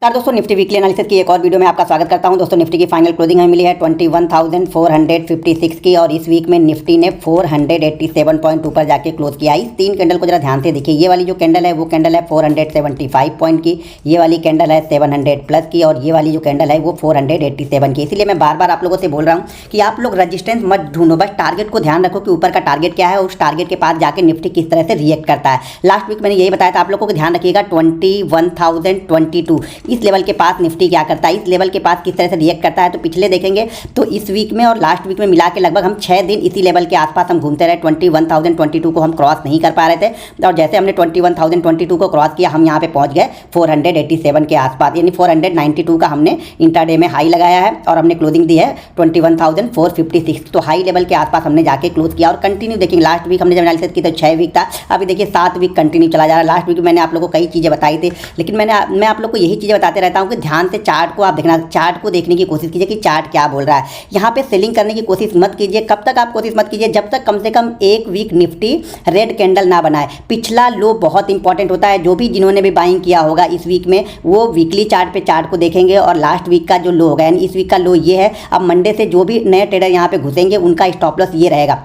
दोस्तों Nifty weekly analysis की एक और वीडियो में आपका स्वागत करता हूं। दोस्तों निफ्टी की फाइनल क्लोजिंग हमें मिली है 21,456 की और इस वीक में निफ्टी ने 487 पॉइंट ऊपर जाके क्लोज किया। इस तीन कैंडल को जरा ध्यान से देखिए। ये वाली जो कैंडल है वो कैंडल है 475 पॉइंट की, ये वाली कैंडल है 700 प्लस की और ये वाली जो कैंडल है वो 487 की। इसीलिए मैं बार बार आप लोगों से बोल रहा हूँ कि आप लोग रजिस्टेंस मत ढूंढो, बस टारगेट को ध्यान रखो कि ऊपर का टारगेट क्या है और उस टारगेट के पास जाके निफ्टी किस तरह से रिएक्ट करता है। लास्ट वीक मैंने यही बताया था आप लोगों को, ध्यान रखिएगा 21,022 इस लेवल के पास निफ्टी क्या करता है, इस लेवल के पास किस तरह से रिएक्ट करता है। तो पिछले देखेंगे तो इस वीक में और लास्ट वीक में मिला के लगभग हम 6 दिन इसी लेवल के आसपास हम घूमते रहे। 21,022 को हम क्रॉस नहीं कर पा रहे थे और जैसे हमने 21,022 को क्रॉस किया हम यहाँ पे पहुँच गए 487 के आसपास, यानी 492 का हमने इंट्राडे में हाई लगाया है और हमने क्लोजिंग दी है 21,456। तो हाई लेवल के आसपास हमने जाके क्लोज किया और कंटिन्यू देखिए। लास्ट वीक हमने जब एनालिसिस की तो 6 वीक था, अभी देखिए 7 वीक कंटिन्यू चला जा रहा है। लास्ट वीक मैंने आप लोगों को कई चीज़ें बताई थी, लेकिन मैं आप लोग को यही चीज़ें बताते रहता हूँ कि ध्यान से चार्ट को आप देखना, चार्ट को देखने की कोशिश कीजिए कि चार्ट क्या बोल रहा है। यहाँ पे सेलिंग करने की कोशिश मत कीजिए। कब तक आप कोशिश मत कीजिए, जब तक कम से कम एक वीक निफ्टी रेड कैंडल ना बनाए। पिछला लो बहुत इंपॉर्टेंट होता है। जो भी जिन्होंने भी बाइंग किया होगा इस वीक में वो वीकली चार्ट पे चार्ट को देखेंगे और लास्ट वीक का जो लो होगा यानी इस वीक का लो ये है। अब मंडे से जो भी नए ट्रेडर यहाँ पे घुसेंगे उनका स्टॉप लॉस ये रहेगा,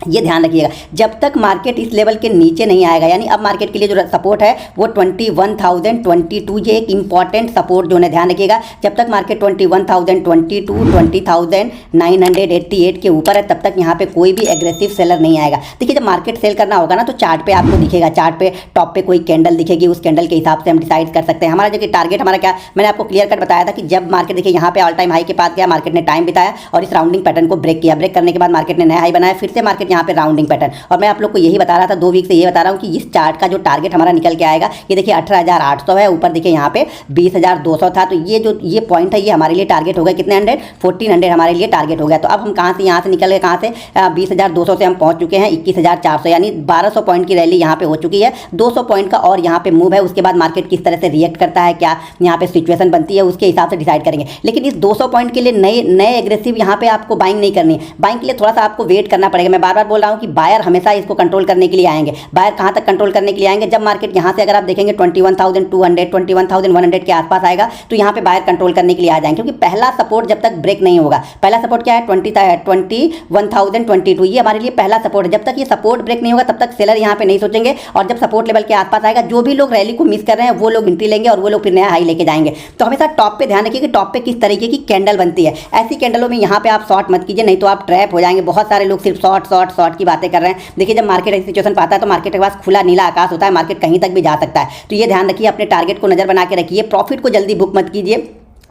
ये ध्यान रखिएगा। जब तक मार्केट इस लेवल के नीचे नहीं आएगा, यानी अब मार्केट के लिए जो सपोर्ट है वो 21,022, ये एक इंपॉर्टेंट सपोर्ट जोन है, ध्यान रखिएगा। जब तक मार्केट 21,022, 20,988 के ऊपर है तब तक यहाँ पे कोई भी एग्रेसिव सेलर नहीं आएगा। देखिए जब मार्केट सेल करना होगा ना तो चार्ट पे आपको दिखेगा, चार्ट पे टॉप पे कोई कैंडल दिखेगी, उस कैंडल के हिसाब से हम डिसाइड कर सकते हैं हमारा जो टारगेट हमारा क्या। मैंने आपको क्लियर कट बताया था कि जब मार्केट देखिए यहाँ पे ऑल टाइम हाई के पास गया, मार्केट ने टाइम बिताया और इस राउंडिंग पैटर्न को ब्रेक किया। ब्रेक करने के बाद मार्केट ने नया हाई बनाया, फिर से मार्केट यहाँ पे राउंडिंग पैटर्न। और मैं आप लोग को यही बता रहा था 2 वीक से, ये बता रहा हूँ कि इस चार्ट का जो टारगेट हमारा निकल के आएगा ये देखिए 18,800 है, ऊपर देखिए यहाँ पे 20,200 था। तो ये जो ये पॉइंट है ये हमारे लिए टारगेट हो गया कितने 1400 हमारे लिए टारगेट हो गया। तो अब हम कहाँ से यहाँ से निकल गए, कहाँ से 20,200 से हम पहुँच चुके हैं 21,400, यानी 1200 पॉइंट की रैली यहाँ पे हो चुकी है। 200 पॉइंट का और यहाँ पे मूव है, उसके बाद मार्केट किस तरह से रिएक्ट करता है, क्या यहाँ पे सिचुएशन बनती है उसके हिसाब से डिसाइड करेंगे। लेकिन इस 200 पॉइंट के लिए नए एग्रेसिव यहाँ पे आपको बाइंग नहीं करनी। बाइंग के लिए थोड़ा सा आपको वेट करना पड़ेगा। मैं बार बार बोल रहा हूँ कि बायर हमेशा इसको कंट्रोल करने के लिए आएंगे। बायर कहां तक कंट्रोल करने के लिए आएंगे, जब मार्केट यहां से अगर आप देखेंगे 21,200 21,100 के आसपास आएगा तो यहां पे बायर कंट्रोल करने के लिए आ जाएंगे, क्योंकि पहला सपोर्ट जब तक ब्रेक नहीं होगा। पहला सपोर्ट क्या है 21,022, ये हमारे लिए पहला सपोर्ट है। जब तक ये सपोर्ट ब्रेक नहीं होगा तब तक सेलर यहां पे नहीं सोचेंगे और जब सपोर्ट लेवल के आसपास आएगा जो भी लोग रैली को मिस कर रहे हैं वो लोग एंट्री लेंगे और वो लोग फिर नया हाई लेके जाएंगे। तो हमेशा टॉप पे ध्यान रखिए कि टॉप पे किस तरीके की कैंडल बनती है। ऐसी कैंडलों में यहाँ पे आप शॉर्ट मत कीजिए, नहीं तो आप ट्रैप हो जाएंगे। बहुत सारे लोग सिर्फ शॉर्ट की बातें कर रहे हैं। देखिए जब मार्केट ऐसी सिचुएशन पाता है तो मार्केट के पास खुला नीला आकाश होता है, मार्केट कहीं तक भी जा सकता है। तो ये ध्यान रखिए, अपने टारगेट को नजर बना के रखिए, प्रॉफिट को जल्दी बुक मत कीजिए,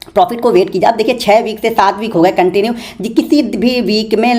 प्रॉफिट को वेट कीजिए। आप देखिए 6 वीक से 7 वीक हो गए कंटिन्यू, किसी भी वीक में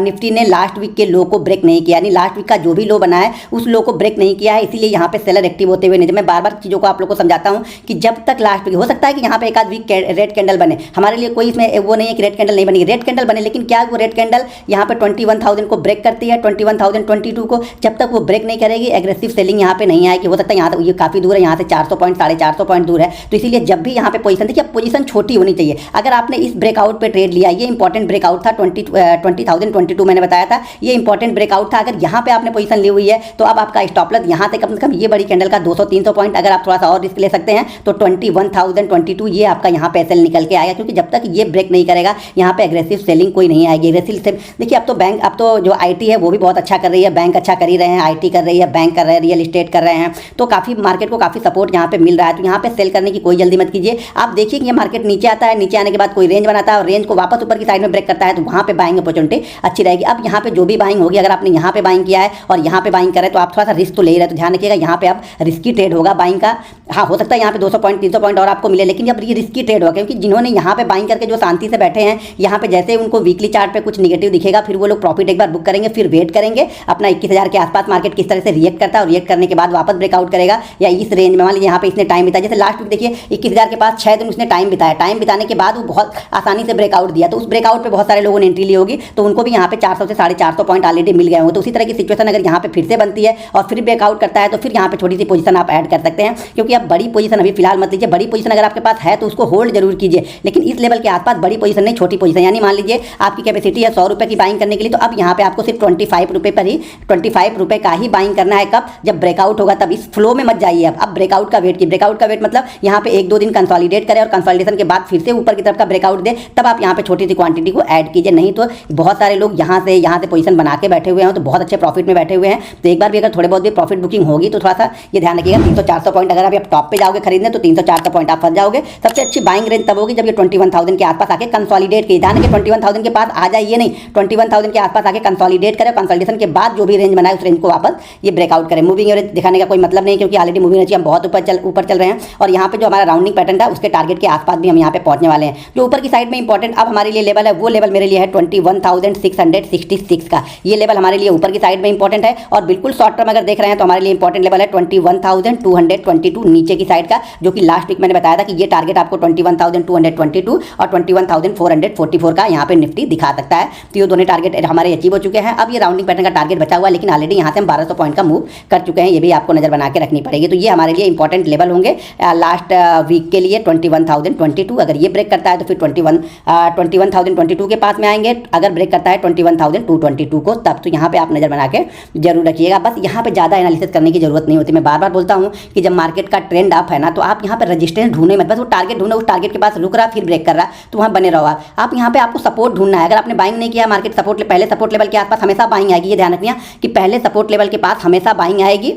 निफ्टी ने लास्ट वीक के लो को ब्रेक नहीं किया, यानी लास्ट वीक का जो भी लो बना है उस लो को ब्रेक नहीं किया है। इसीलिए यहाँ पे सेलर एक्टिव होते हुए नहीं। मैं बार बार चीज़ों को आप लोग को समझाता हूँ कि जब तक लास्ट वीक हो सकता है कि यहाँ पे एक आध वीक रेड कैंडल बने, हमारे लिए कोई इसमें वो नहीं है कि रेड कैंडल नहीं बनेगी, रेड कैंडल बने, लेकिन क्या वो रेड कैंडल यहाँ पे 21,000 को ब्रेक करती है, 21,022 को। जब तक वो ब्रेक नहीं करेगी एग्रेसिव सेलिंग यहाँ पे नहीं आएगी। हो सकता है यहाँ तक, ये काफ़ी दूर है, यहाँ से 400 पॉइंट 450 पॉइंट दूर है। तो इसीलिए जब भी यहाँ पे पोजीशन देखिए, पोजीशन छोटी होनी चाहिए। अगर आपने इस ब्रेकआउट पे ट्रेड लिया, ये इंपॉर्टेंट ब्रेकआउट था 20,022 मैंने बताया था, ये इंपॉर्टेंट ब्रेकआउट था। अगर यहाँ पे आपने पोजीशन ली हुई है तो अब आपका स्टॉप लॉस यहाँ से कम ये बड़ी कैंडल का 200-300 पॉइंट, अगर आप थोड़ा सा और रिस्क ले सकते हैं तो 21,022 ये आपका यहाँ पे एसएल निकल के आएगा, क्योंकि जब तक ये ब्रेक नहीं करेगा यहाँ पे एग्रेसिव सेलिंग कोई नहीं आएगी। एग्रेसिव सेल देखिए, अब तो जो आईटी है वो भी बहुत अच्छा कर रही है, बैंक अच्छा कर ही रहे हैं, आईटी कर रही है, बैंक कर रहे हैं, रियल एस्टेट कर रहे हैं, तो काफ़ी मार्केट को काफ़ी सपोर्ट यहाँ पे मिल रहा है। तो यहाँ पे सेल करने की कोई जल्दी मत कीजिए। आप देखिए कि ये मार्केट नीचे आता है, नीचे आने के बाद कोई रेंज बनाता है और रेंज को वापस ऊपर की साइड में ब्रेक करता है, तो वहाँ पे बाइंग अपॉर्चुनिटी अच्छी रहेगी। अब यहाँ पे जो भी बाइंग होगी, अगर आपने यहाँ पे बाइंग किया है और यहाँ पे बाइंग करें तो आप थोड़ा सा रिस्क तो ले ही रहे, तो ध्यान रखिएगा यहाँ पे आप रिस्की ट्रेड होगा बाइंग का। हाँ, हो सकता है यहाँ पे 200 पॉइंट 300 पॉइंट और आपको मिले, लेकिन जब ये रिस्की ट्रेड होगा, क्योंकि जिन्होंने यहाँ पे बाइंग करके जो शांति से बैठे हैं, यहाँ पे जैसे उनको वीकली चार्ट पे कुछ निगेटिव दिखेगा फिर वो लोग प्रॉफिट एक बार बुक करेंगे, फिर वेट करेंगे अपना 21,000 के आसपास मार्केट किस तरह से रिएक्ट करता है और रिएक्ट करने के बाद वापस ब्रेकआउट करेगा या इस रेंज में। मान लीजिए यहाँ पे इसने टाइम बिताया, जैसे लास्ट वीक देखिए 21,000 के पास 6 दिन उसने टाइम बिताया। बिताया, टाइम बिताने के बाद वो बहुत आसानी से ब्रेकआउट दिया, तो उस ब्रेकआउट पे बहुत सारे लोगों ने एंट्री ली होगी, तो उनको भी यहाँ पे 400 से 450 पॉइंट ऑलरेडी मिल गए हों। तो उसी तरह की सिचुएशन अगर यहाँ पे फिर से बनती है और फिर ब्रेकआउट करता है तो फिर यहाँ पे छोटी सी पोजीशन आप ऐड कर सकते हैं, क्योंकि आप बड़ी पोजीशन अभी फिलहाल मत लीजिए। बड़ी पोजीशन अगर आपके पास है तो उसको होल्ड जरूर कीजिए, लेकिन इस लेवल के आसपास बड़ी पोजीशन नहीं, छोटी पोजीशन। यानी मान लीजिए आपकी कैपेसिटी है 100 रुपये की बाइंग करने के लिए, तो अब यहाँ पे आपको सिर्फ 25 रुपये पर ही 25 रुपये का ही बाइंग करना है। कब? जब ब्रेकआउट होगा तब। इस फ्लो में मत जाइए। अब ब्रेकआउट का वेट की, ब्रेकआउट का वेट मतलब यहाँ पे 1-2 दिन कंसोलिडेट करें और कंसोलिडेशन के बाद फिर से ऊपर की तरफ का ब्रेकआउट दे, तब आप यहाँ पे छोटी सी क्वांटिटी को ऐड कीजिए। नहीं तो बहुत सारे लोग यहाँ से पोजीशन बना के बैठे हुए हैं, तो बहुत अच्छे प्रॉफिट में बैठे हुए हैं। तो एक बार भी अगर थोड़े बहुत भी प्रॉफिट बुकिंग होगी तो थोड़ा सा ये ध्यान रखिएगा, 300-400 पॉइंट अगर आप टॉप पे जाओगे खरीदने तो 300-400 पॉइंट आप फंस जाओगे। सबसे अच्छी बाइंग रेंज तब होगी जब ये 21,000 के आसपास आके कंसोलिडेट की, ध्यान रखिए 21,000 के पास आ जाइए नहीं, 21,000 के आसपास आके कंसोलिडेट करें, कंसोलिडेशन के बाद जो भी रेंज बनाए उस रेंज को वापस ये ब्रेकआउट करें। मूविंग एवरेज दिखाने का कोई मतलब नहीं, क्योंकि ऑलरेडी मूविंग एवरेज हम बहुत ऊपर चल रहे हैं और यहाँ पे जो हमारा राउंडिंग पैटर्न था उसके टारगेट के आसपास भी हम यहाँ पे पहुंचने वाले हैं। जो ऊपर की साइड में इंपॉर्टेंट अब हमारे लिए लेवल है, वो लेवल मेरे लिए है 21,666 का। ये लेवल हमारे लिए ऊपर की साइड में इंपॉर्टेंट है, और बिल्कुल शॉर्ट टर्म अगर देख रहे हैं तो हमारे लिए इंपॉर्टेंट लेवल है 21,222 नीचे की साइड का, जो कि लास्ट वीक मैंने बताया था कि ये टारगेट आपको 21,222 और 21,444 का यहाँ पे निफ्टी दिखा सकता है। तो ये दोनों टारगेट हमारे अचीव हो चुके हैं। अब ये राउंडिंग पैटर्न का टारगेट बचा हुआ है, लेकिन ऑलरेडी यहाँ से हम 1200 पॉइंट का मूव कर चुके हैं, ये भी आपको नजर बना के रखनी पड़ेगी। तो ये हमारे लिए इंपॉर्टेंट लेवल होंगे लास्ट वीक के लिए 21,022। अगर ये ब्रेक करता है तो फिर 21,022 के पास में आएंगे। अगर ब्रेक करता है 21,222 को, तब तो यहाँ पे आप नजर बना के जरूर रखिएगा। बस यहाँ पे ज़्यादा एनालिसिस करने की जरूरत नहीं होती। मैं बार बार बोलता हूँ कि जब मार्केट का ट्रेंड अप है ना, तो आप यहाँ पे रजिस्टेंस ढूंढने मत, बस वो टारगेट ढूंढो, उस टारगेट के पास रुक रहा फिर ब्रेक कर रहा तो वहाँ बने रहो। आप यहाँ पे आपको सपोर्ट ढूंढना है। अगर आपने बाइंग नहीं किया मार्केट सपोर्ट, पहले सपोर्ट लेवल के आसपास हमेशा बाइंग आएगी, ये ध्यान रखिए कि पहले सपोर्ट लेवल के पास हमेशा बाइंग आएगी।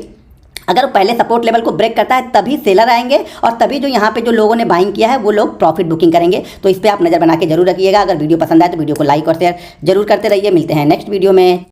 अगर पहले सपोर्ट लेवल को ब्रेक करता है तभी सेलर आएंगे, और तभी जो यहाँ पे जो लोगों ने बाइंग किया है वो लोग प्रॉफिट बुकिंग करेंगे। तो इस पे आप नजर बना के जरूर रखिएगा। अगर वीडियो पसंद आए तो वीडियो को लाइक और शेयर जरूर करते रहिए। मिलते हैं नेक्स्ट वीडियो में।